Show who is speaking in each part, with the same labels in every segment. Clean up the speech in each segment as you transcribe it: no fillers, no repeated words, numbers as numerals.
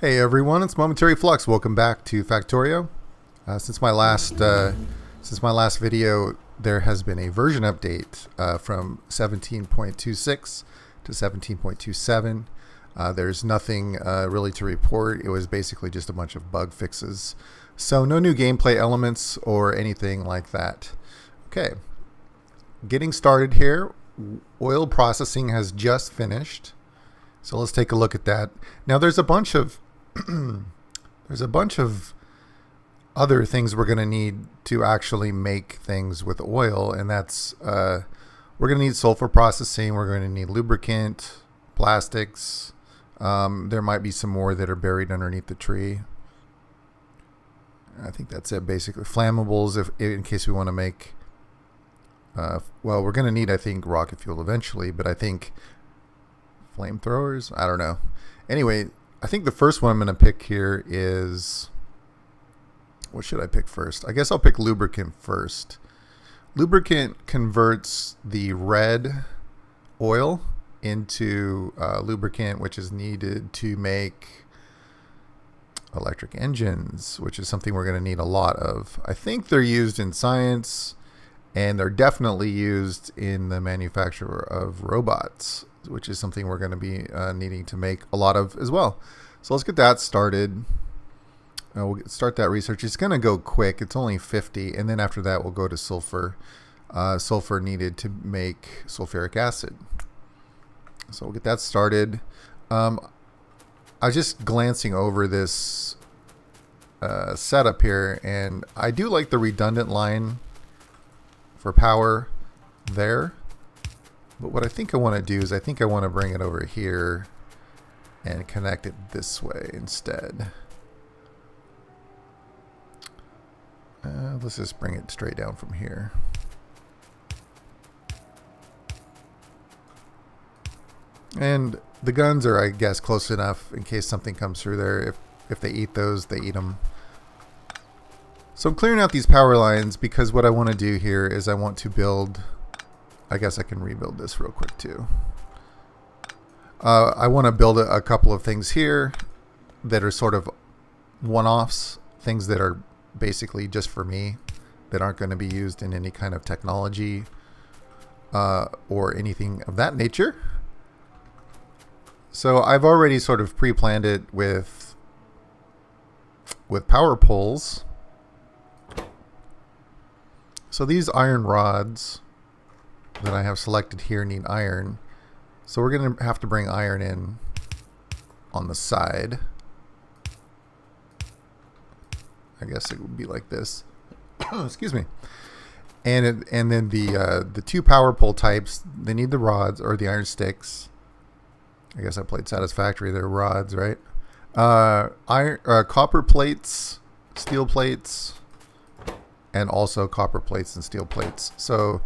Speaker 1: Hey everyone, it's Momentary Flux. Welcome back to Factorio. Since my last video, there has been a version update from 17.26 to 17.27. There's nothing really to report. It was basically just a bunch of bug fixes. So no new gameplay elements or anything like that. Okay, getting started here. Oil processing has just finished. So let's take a look at that. Now there's a bunch of other things we're going to need to actually make things with oil, and that's we're going to need sulfur processing, we're going to need lubricant, plastics. There might be some more that are buried underneath the tree. I think that's it basically. Flammables, if in case we want to make well, we're going to need, I think, rocket fuel eventually, but I think flamethrowers, I don't know. Anyway, I think the first one I'm going to pick here is, what should I pick first? I guess I'll pick lubricant first. Lubricant converts the red oil into lubricant, which is needed to make electric engines, which is something we're going to need a lot of. I think they're used in science, and they're definitely used in the manufacture of robots, which is something we're going to be needing to make a lot of as well. So let's get that started. We'll start that research. It's going to go quick. It's only 50, and then after that we'll go to sulfur. Sulfur needed to make sulfuric acid. So we'll get that started. I was just glancing over this setup here, and I do like the redundant line for power there. But what I think I want to do is I think I want to bring it over here and connect it this way instead. Let's just bring it straight down from here. And the guns are, I guess, close enough in case something comes through there. If they eat those, they eat them. So I'm clearing out these power lines because what I want to do here is I want to build, I guess I can rebuild this real quick too. I want to build a couple of things here that are sort of one-offs, things that are basically just for me, that aren't going to be used in any kind of technology or anything of that nature. So I've already sort of pre-planned it with power poles. So these iron rods that I have selected here need iron. So we're going to have to bring iron in on the side. I guess it would be like this. Excuse me. And then the two power pole types, they need the rods or the iron sticks. I guess I played satisfactory. They're rods, right? Copper plates, steel plates, and also copper plates and steel plates. So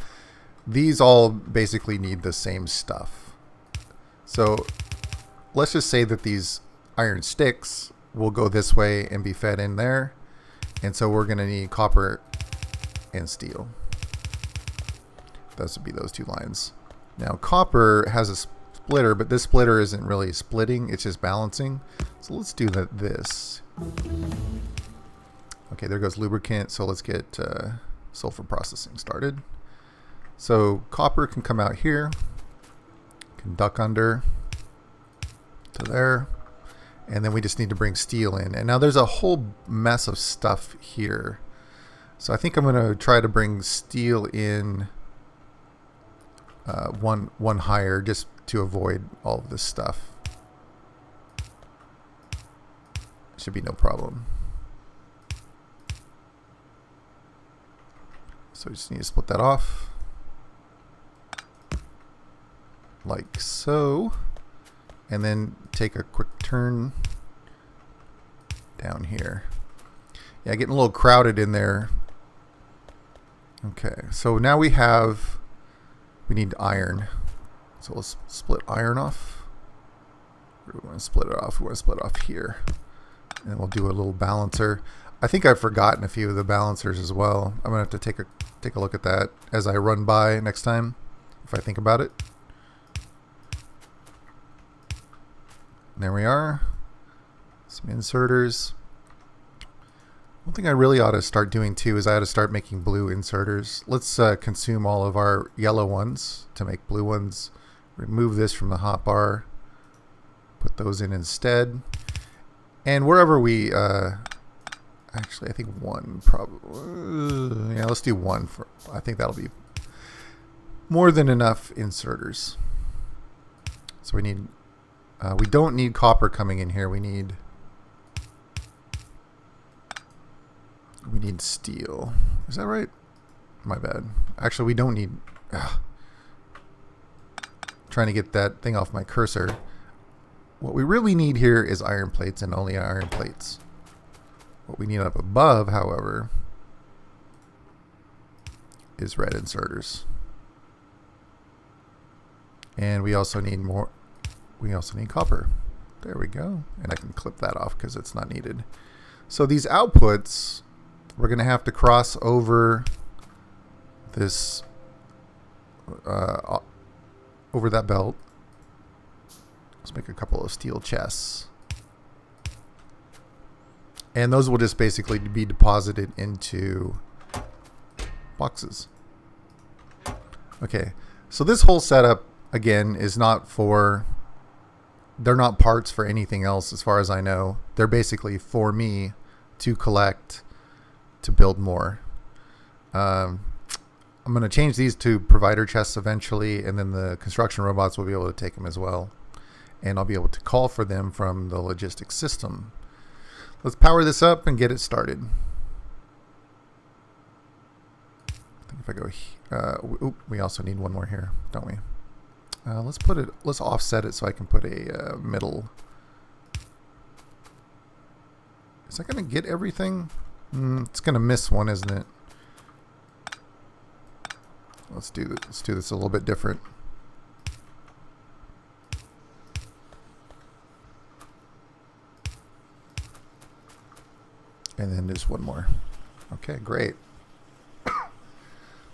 Speaker 1: these all basically need the same stuff. So let's just say that these iron sticks will go this way and be fed in there. And so we're going to need copper and steel. Those would be those two lines. Now copper has a splitter, but this splitter isn't really splitting, it's just balancing. So let's do this. Okay, there goes lubricant. So let's get sulfur processing started. So copper can come out here, can duck under to there, and then we just need to bring steel in. And now there's a whole mess of stuff here. So I think I'm going to try to bring steel in one higher just to avoid all of this stuff. Should be no problem. So we just need to split that off. Like so. And then take a quick turn down here. Yeah, getting a little crowded in there. Okay, so now we need iron. So let's split iron off. We want to split it off. We want to split it off here. And we'll do a little balancer. I think I've forgotten a few of the balancers as well. I'm going to have to take a look at that as I run by next time, if I think about it. There we are. Some inserters. One thing I really ought to start doing too is I ought to start making blue inserters. Let's consume all of our yellow ones to make blue ones. Remove this from the hotbar. Put those in instead. And wherever we... actually, I think one probably... yeah, let's do one. I think that'll be more than enough inserters. So we need... we don't need copper coming in here. We need steel. Is that right? My bad. Actually, we don't need... trying to get that thing off my cursor. What we really need here is iron plates and only iron plates. What we need up above, however, is red inserters. And we also need more... we also need copper. There we go. And I can clip that off because it's not needed. So these outputs, we're going to have to cross over this, over that belt. Let's make a couple of steel chests. And those will just basically be deposited into boxes. Okay, so this whole setup, again, is not for... they're not parts for anything else as far as I know. They're basically for me to collect to build more. I'm going to change these to provider chests eventually, and then the construction robots will be able to take them as well. And I'll be able to call for them from the logistics system. Let's power this up and get it started. I think if I go... we also need one more here, don't we? Let's offset it so I can put a middle. Is that going to get everything? It's going to miss one, isn't it? Let's do this a little bit different. And then just one more. Okay, great.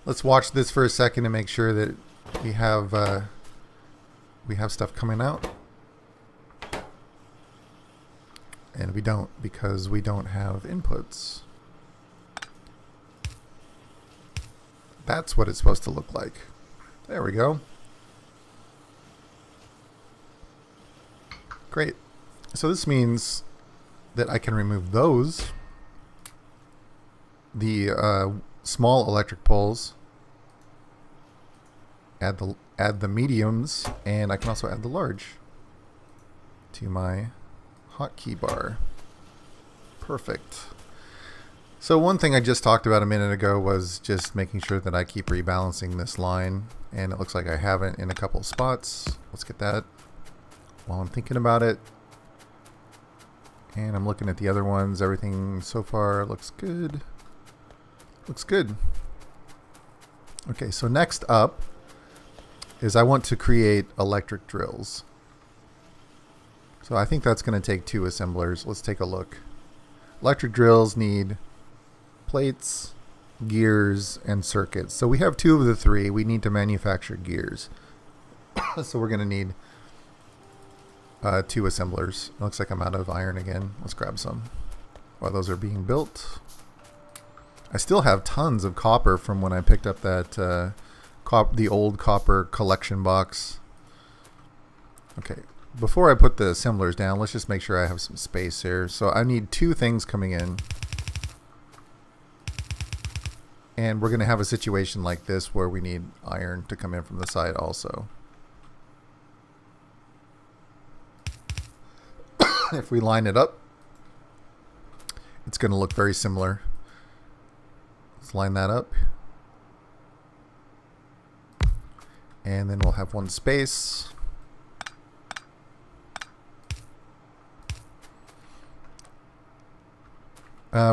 Speaker 1: Let's watch this for a second to make sure that we have stuff coming out. And we don't, because we don't have inputs. That's what it's supposed to look like. There we go. Great. So this means that I can remove those, the small electric poles, add the mediums, and I can also add the large to my hotkey bar. Perfect. So one thing I just talked about a minute ago was just making sure that I keep rebalancing this line, and it looks like I haven't in a couple spots. Let's get that while I'm thinking about it. And I'm looking at the other ones. Everything so far looks good. Looks good. Okay, so next up is I want to create electric drills. So I think that's going to take 2 assemblers. Let's take a look. Electric drills need plates, gears, and circuits. So we have 2 of the 3. We need to manufacture gears. So we're going to need 2 assemblers. It looks like I'm out of iron again. Let's grab some while those are being built. I still have tons of copper from when I picked up that the old copper collection box. Okay, before I put the assemblers down, let's just make sure I have some space here. So I need 2 things coming in. And we're going to have a situation like this where we need iron to come in from the side also. If we line it up, it's going to look very similar. Let's line that up. And then we'll have 1 space.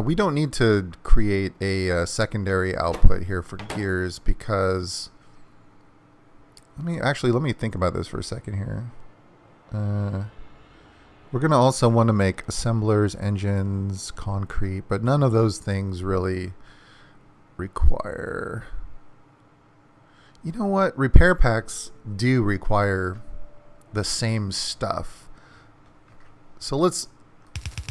Speaker 1: We don't need to create a secondary output here for gears because... let me think about this for a second here. We're going to also want to make assemblers, engines, concrete, but none of those things really require... You know what? Repair packs do require the same stuff. So let's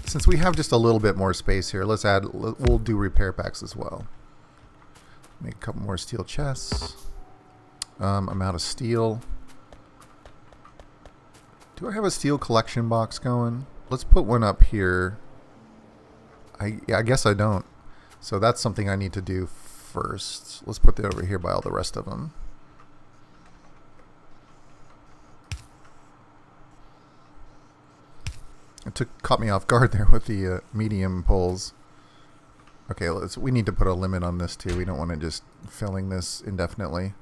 Speaker 1: Since we have just a little bit more space here, we'll do repair packs as well. Make a couple more steel chests. I'm out of steel. Do I have a steel collection box going? Let's put one up here. I guess I don't. So that's something I need to do first. Let's put that over here by all the rest of them. Caught me off guard there with the medium poles. Okay, we need to put a limit on this too. We don't want to just filling this indefinitely.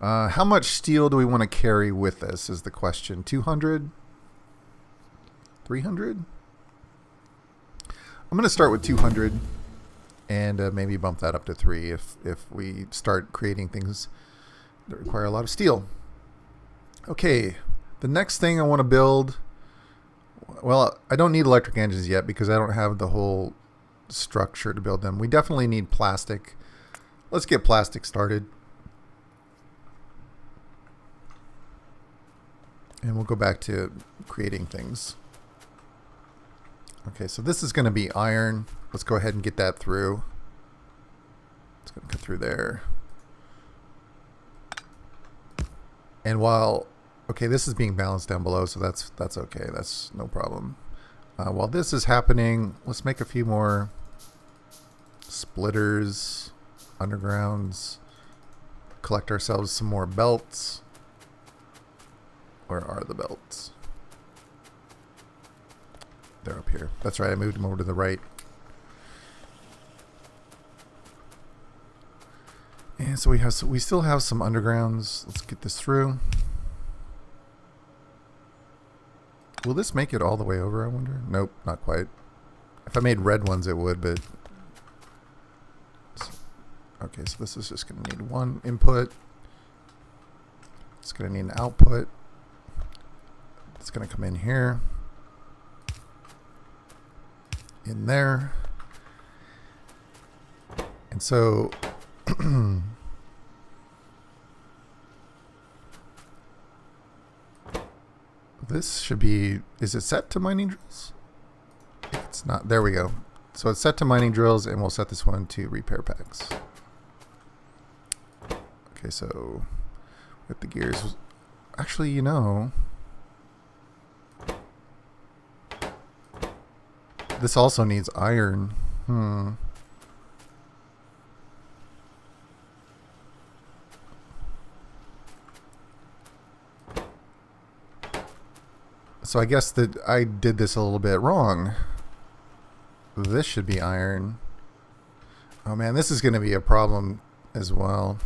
Speaker 1: How much steel do we want to carry with this is the question. 200? 300? I'm going to start with 200 and maybe bump that up to 3 if we start creating things that require a lot of steel. Okay, the next thing I want to build... Well, I don't need electric engines yet because I don't have the whole structure to build them. We definitely need plastic. Let's get plastic started. And we'll go back to creating things. Okay, so this is going to be iron. Let's go ahead and get that through. It's going to cut through there. And while... Okay, this is being balanced down below, so that's okay. That's no problem. While this is happening, let's make a few more splitters, undergrounds, collect ourselves some more belts. Where are the belts? They're up here. That's right, I moved them over to the right. And so we still have some undergrounds. Let's get this through. Will this make it all the way over, I wonder? Nope, not quite. If I made red ones, it would, but... Okay, so this is just going to need one input. It's going to need an output. It's going to come in here. In there. And so... This should be... Is it set to mining drills? It's not. There we go. So it's set to mining drills, and we'll set this one to repair packs. Okay, so with the gears... Actually, you know... This also needs iron. So I guess that I did this a little bit wrong. This should be iron. Oh man, this is going to be a problem as well.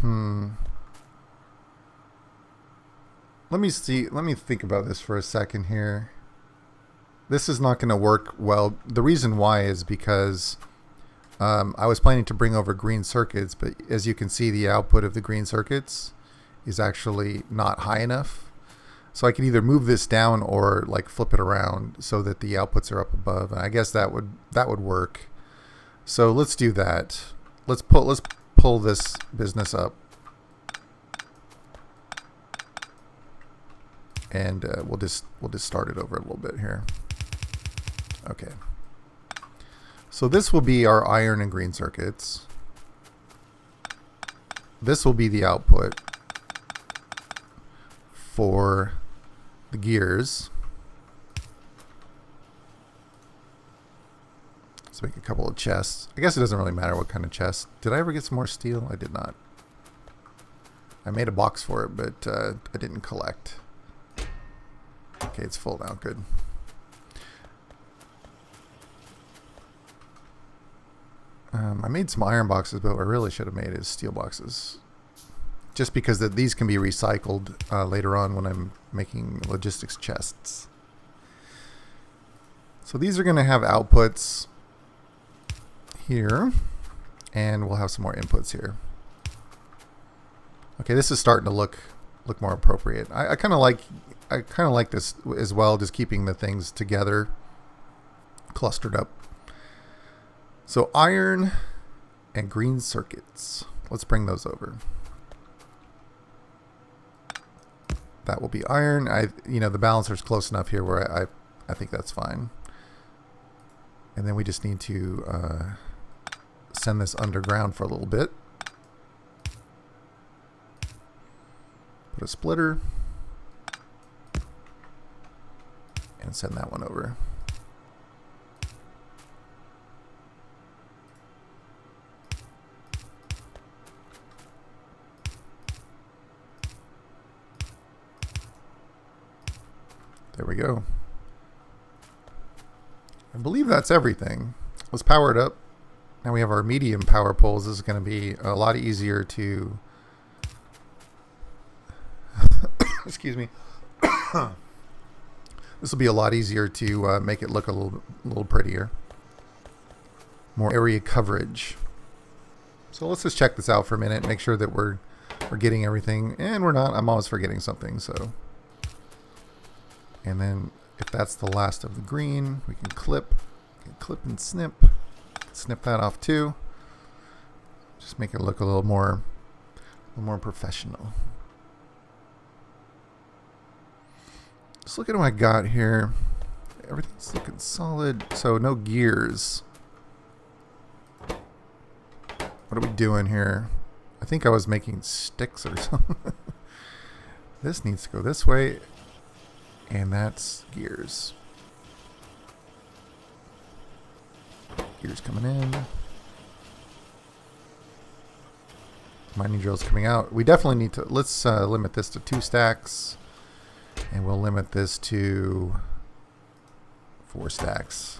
Speaker 1: Let me see. Let me think about this for a second here. This is not going to work well. The reason why is because I was planning to bring over green circuits, but as you can see, the output of the green circuits is actually not high enough. So I could either move this down or like flip it around so that the outputs are up above. And I guess that would work. So let's do that. Let's pull this business up. And we'll just start it over a little bit here. Okay. So this will be our iron and green circuits. This will be the output for the gears. Let's make a couple of chests. I guess it doesn't really matter what kind of chest. Did I ever get some more steel? I did not. I made a box for it, but I didn't collect. Okay, it's full now. Good. I made some iron boxes, but what I really should have made is steel boxes. Just because these can be recycled later on when I'm making logistics chests. So these are going to have outputs here, and we'll have some more inputs here. Okay, this is starting to look more appropriate. I kind of like this as well, just keeping the things together, clustered up. So iron and green circuits. Let's bring those over. That will be iron. The balancer's close enough here where I think that's fine. And then we just need to send this underground for a little bit. Put a splitter. And send that one over. There we go. I believe that's everything. Let's power it up. Now we have our medium power poles. This is going to be a lot easier to... Excuse me. This will be a lot easier to make it look a little prettier. More area coverage. So let's just check this out for a minute. Make sure that we're getting everything. And we're not. I'm always forgetting something. So, and then if that's the last of the green, we can clip and snip. Snip that off too. Just make it look a little more professional. Just look at what I got here. Everything's looking solid. So no gears. What are we doing here? I think I was making sticks or something. This needs to go this way. And that's gears. Gears coming in. Mining drills coming out. We definitely need to, let's limit this to 2 stacks. And we'll limit this to 4 stacks.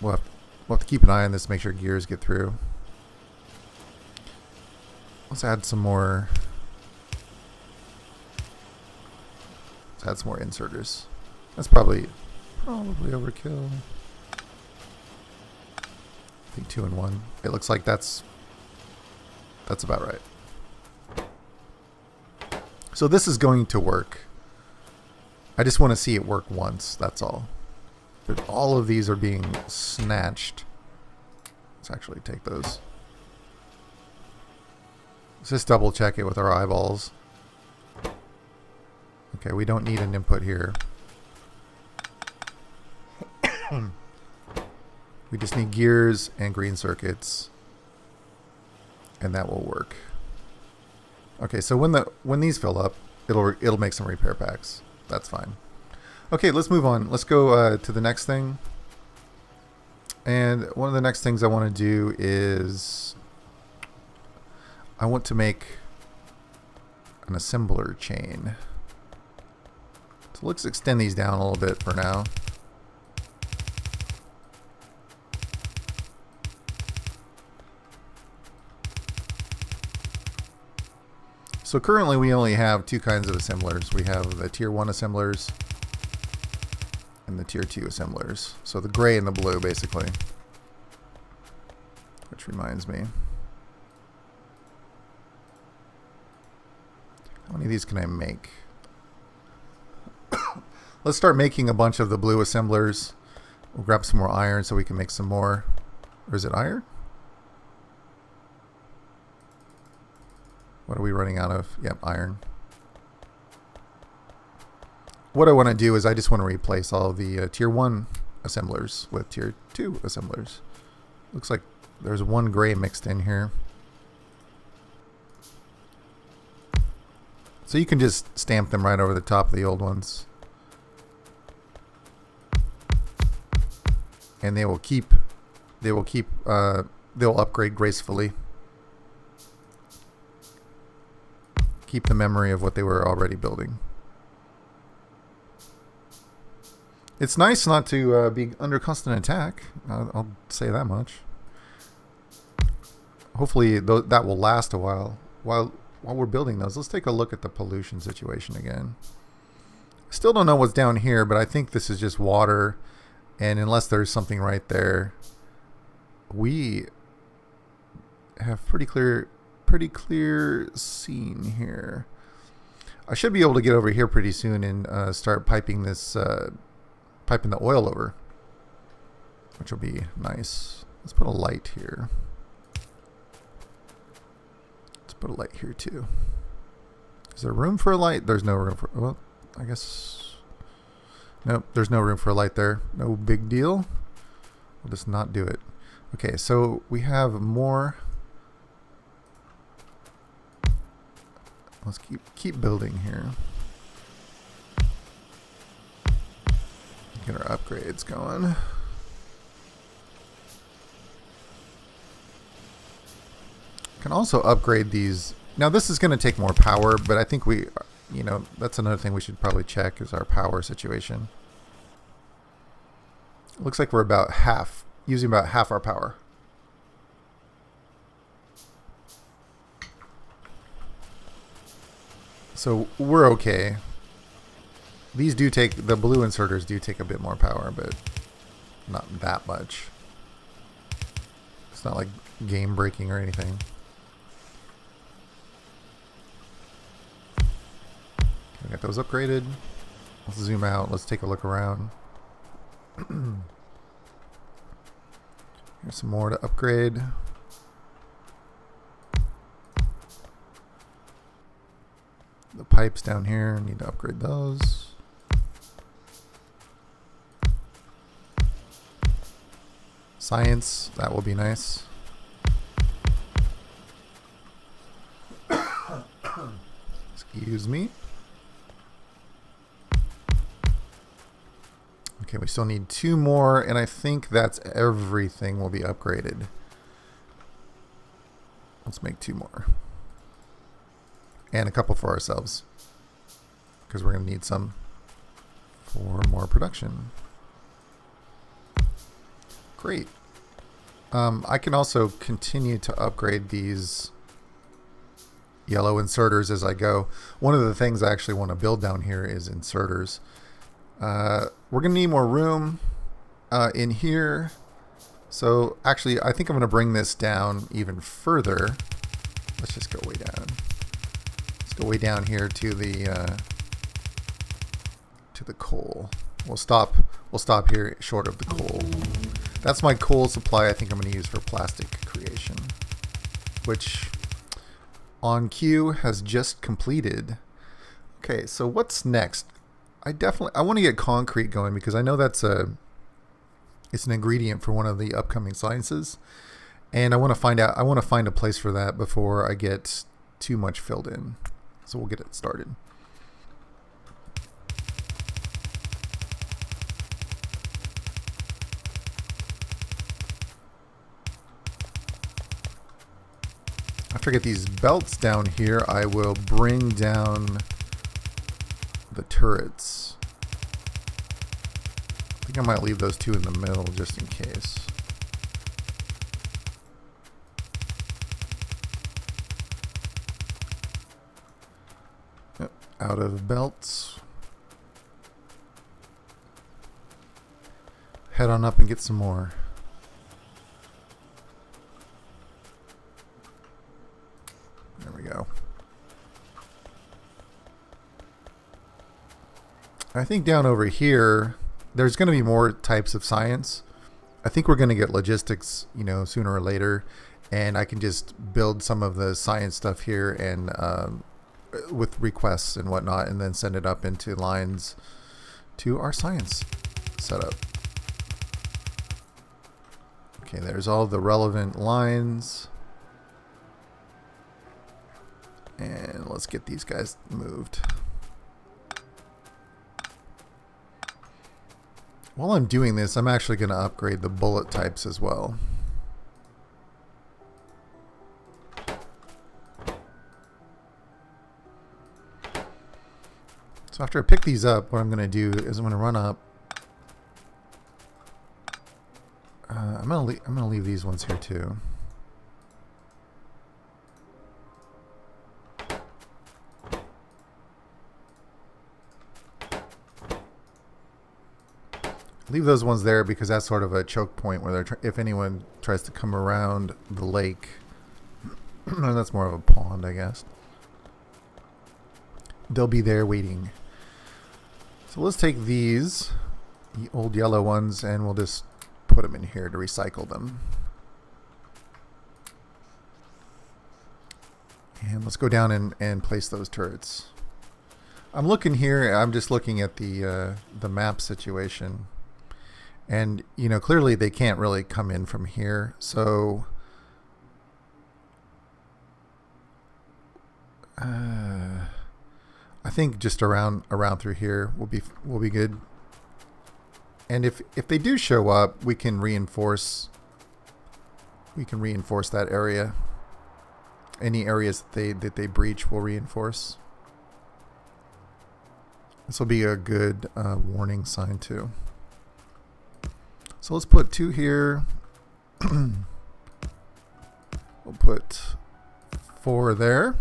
Speaker 1: We'll have to keep an eye on this, make sure gears get through. Let's add some more. Let's add some more inserters. That's probably overkill. I think 2 and 1. It looks like that's about right. So this is going to work. I just want to see it work once, that's all. But all of these are being snatched. Let's actually take those. Let's just double check it with our eyeballs. Okay, we don't need an input here. We just need gears and green circuits. And that will work. Okay, so when these fill up, it'll make some repair packs. That's fine. Okay, let's move on. Let's go to the next thing. And one of the next things I want to do is I want to make an assembler chain. So let's extend these down a little bit for now. So currently we only have 2 kinds of assemblers. We have the tier 1 assemblers and the tier 2 assemblers. So the gray and the blue basically. Which reminds me. How many of these can I make? Let's start making a bunch of the blue assemblers. We'll grab some more iron so we can make some more. Or is it iron? What are we running out of? Yep, iron. What I want to do is I just want to replace all of the tier 1 assemblers with tier 2 assemblers. Looks like there's 1 gray mixed in here. So you can just stamp them right over the top of the old ones. And they'll upgrade gracefully. Keep the memory of what they were already building. It's nice not to be under constant attack. I'll say that much. Hopefully that will last a while. While we're building those, let's take a look at the pollution situation again. Still don't know what's down here, but I think this is just water. And unless there's something right there, we have pretty clear scene here. I should be able to get over here pretty soon and start piping this, piping the oil over, which will be nice. Let's put a light here. Let's put a light here too. Is there room for a light? There's no room for. Well, I guess Nope, there's no room for a light there. No big deal. We'll just not do it. Okay, so we have more. Let's keep building here. Get our upgrades going. Can also upgrade these. Now this is going to take more power, but I think we, that's another thing we should probably check is our power situation. It looks like we're using about half our power. So we're okay. These do take, the blue inserters do take a bit more power, but not that much. It's not like game breaking or anything. We got those upgraded. Let's zoom out. Let's take a look around. Here's some more to upgrade. The pipes down here, need to upgrade those. Science, that will be nice. Excuse me. Okay, we still need 2 more, and I think that's everything will be upgraded. Let's make 2 more. And a couple for ourselves, because we're going to need some for more production. Great. I can also continue to upgrade these yellow inserters as I go. One of the things I actually want to build down here is inserters. We're going to need more room in here. So actually, I think I'm going to bring this down even further. Let's just go way down. Let's go way down here to the coal. We'll stop here short of the coal. That's my coal supply I think I'm going to use for plastic creation, which on queue has just completed. Okay, so what's next? I want to get concrete going because I know it's an ingredient for one of the upcoming sciences, and I want to find a place for that before I get too much filled in. So we'll get it started. After I get these belts down here, I will bring down the turrets. I think I might leave those 2 in the middle just in case. Yep, out of belts. Head on up and get some more. There we go. I think down over here, there's going to be more types of science. I think we're going to get logistics, sooner or later, and I can just build some of the science stuff here and with requests and whatnot, and then send it up into lines to our science setup. Okay, there's all the relevant lines. And let's get these guys moved. While I'm doing this, I'm actually going to upgrade the bullet types as well. So after I pick these up, what I'm going to do is I'm going to run up. I'm going to leave these ones here too. Leave those ones there because that's sort of a choke point where if anyone tries to come around the lake, that's more of a pond, I guess. They'll be there waiting. So let's take these, the old yellow ones, and we'll just put them in here to recycle them. And let's go down and place those turrets. I'm looking here. I'm just looking at the map situation, and you know clearly they can't really come in from here. So I think just around through here will be good. And if they do show up, we can reinforce that area. Any areas that they breach, will reinforce. This will be a good warning sign too. So let's put 2 here. We'll put 4 there.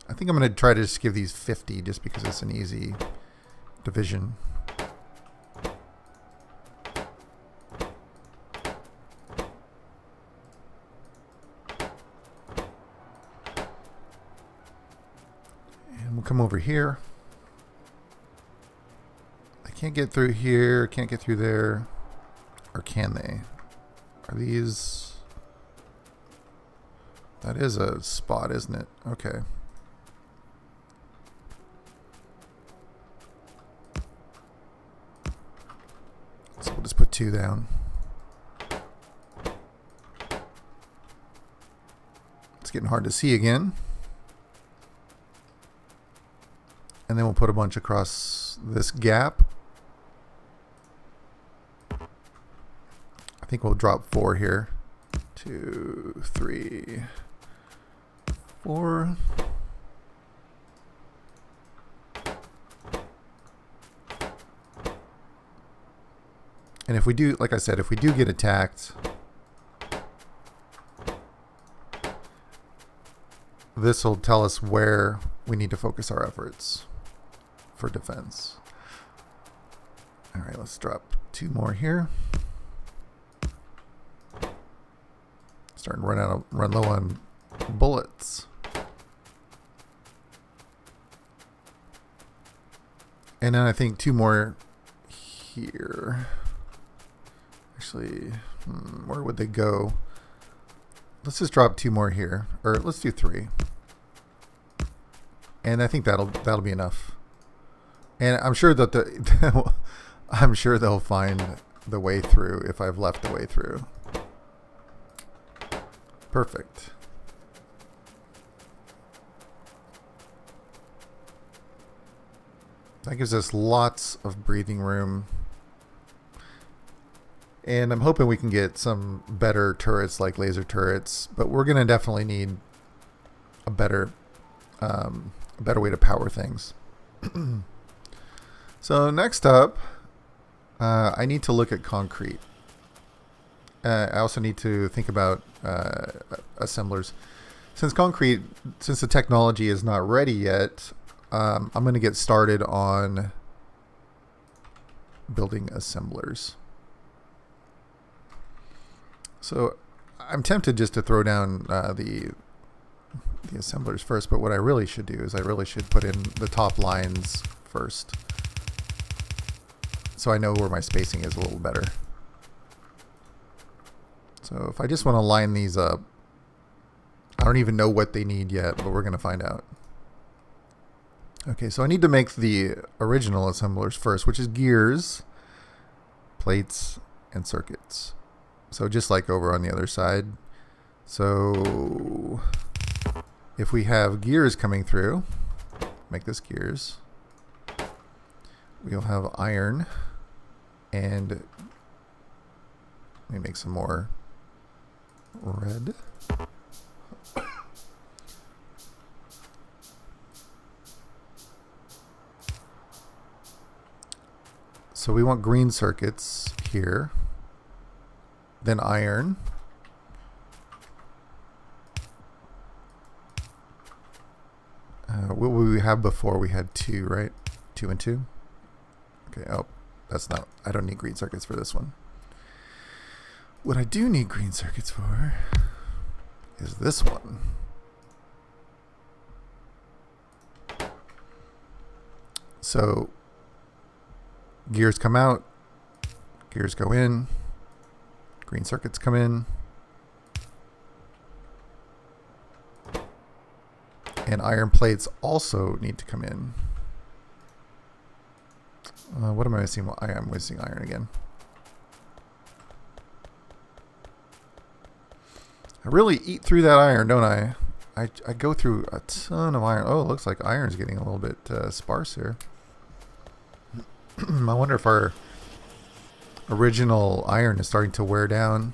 Speaker 1: I think I'm going to try to just give these 50 just because it's an easy division. And we'll come over here. I can't get through here, can't get through there. Or can they? Are these... That is a spot, isn't it? Okay. So we'll just put 2 down. It's getting hard to see again. And then we'll put a bunch across this gap. I think we'll drop 4 here. 2, 3, 4. And if we do, like I said, if we do get attacked, this will tell us where we need to focus our efforts for defense. All right, let's drop 2 more here. Starting to run low on bullets. And then I think 2 more here. Actually, where would they go? Let's just drop 2 more here, or let's do 3. And I think that'll be enough. And I'm sure that I'm sure they'll find the way through if I've left the way through. Perfect. That gives us lots of breathing room. And I'm hoping we can get some better turrets like laser turrets, but we're going to definitely need a better way to power things. So next up, I need to look at concrete. I also need to think about assemblers. Since the technology is not ready yet, I'm going to get started on building assemblers. So I'm tempted just to throw down the assemblers first, but what I really should do is I really should put in the top lines first, so I know where my spacing is a little better. So if I just want to line these up, I don't even know what they need yet, but we're going to find out. Okay, so I need to make the original assemblers first, which is gears, plates, and circuits. So just like over on the other side. So if we have gears coming through, make this gears. We'll have iron, and let me make some more red. So we want green circuits here. Then iron. What would we have before? We had 2, right? 2 and 2. Okay. Oh, that's not. I don't need green circuits for this one. What I do need green circuits for is this one. So gears come out, gears go in. Green circuits come in. And iron plates also need to come in. What am I missing? Well, I am missing iron again. I really eat through that iron, don't I? I go through a ton of iron. Oh, it looks like iron's getting a little bit sparse here. I wonder if our original iron is starting to wear down.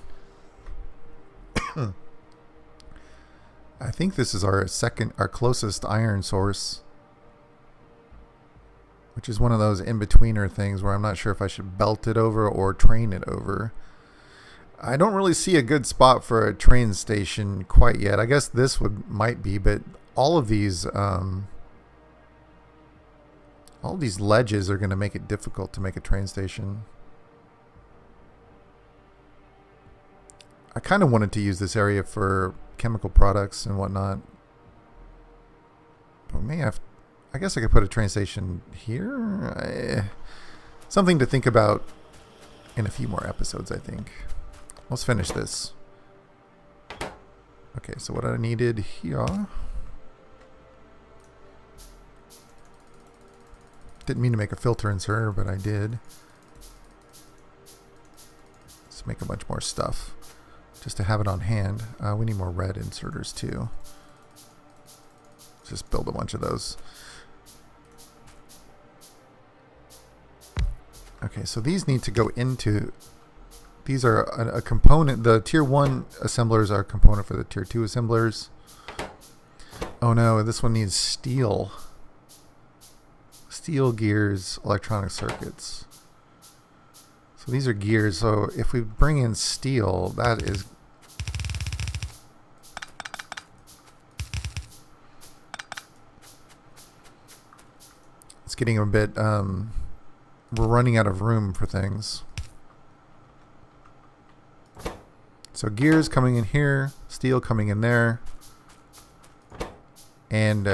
Speaker 1: I think this is our closest iron source, which is one of those in-betweener things where I'm not sure if I should belt it over or train it over. I don't really see a good spot for a train station quite yet. I guess this might be, but all of these ledges are going to make it difficult to make a train station. I kind of wanted to use this area for chemical products and whatnot. But I guess I could put a train station here. Something to think about in a few more episodes, I think. Let's finish this. Okay, so what I needed here. Didn't mean to make a filter inserter, but I did. Let's make a bunch more stuff just to have it on hand. We need more red inserters too. Let's just build a bunch of those. Okay, so these need to go into... These are a component. The tier 1 assemblers are a component for the tier 2 assemblers. Oh no, this one needs steel. Steel gears, electronic circuits. So these are gears. So if we bring in steel, that is... It's getting a bit... we're running out of room for things. So gears coming in here, steel coming in there, and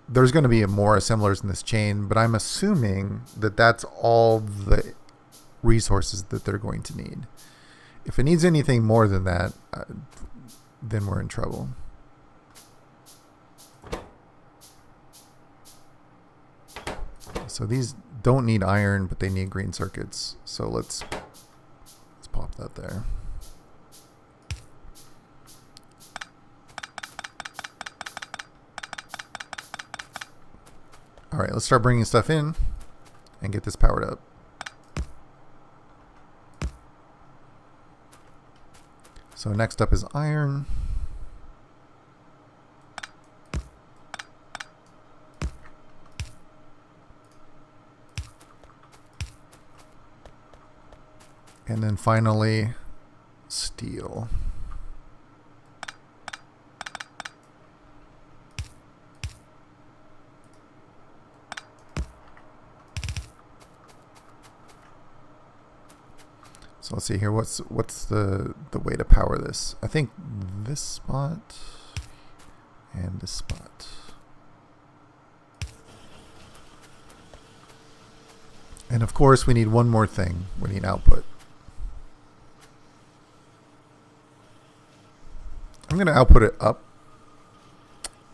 Speaker 1: there's going to be more assemblers in this chain, but I'm assuming that that's all the resources that they're going to need. If it needs anything more than that, then we're in trouble. So these don't need iron, but they need green circuits. So let's pop that there. Alright, let's start bringing stuff in and get this powered up. So next up is iron. And then finally, steel. So let's see here. What's the way to power this? I think this spot and this spot. And of course, we need one more thing. We need output. I'm going to output it up.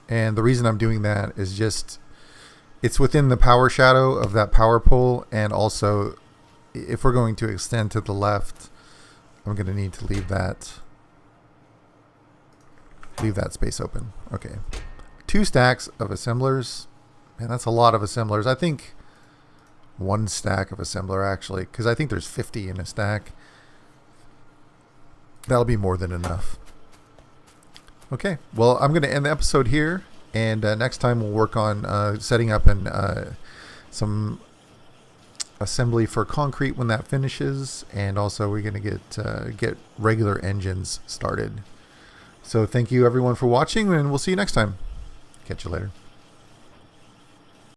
Speaker 1: And the reason I'm doing that is just it's within the power shadow of that power pole, and also if we're going to extend to the left, I'm going to need to leave that space open. Okay. 2 stacks of assemblers. Man, that's a lot of assemblers. I think 1 stack of assembler actually, because I think there's 50 in a stack. That'll be more than enough. Okay, well, I'm going to end the episode here, and next time we'll work on setting up some assembly for concrete when that finishes, and also we're going to get regular engines started. So thank you everyone for watching, and we'll see you next time. Catch you later.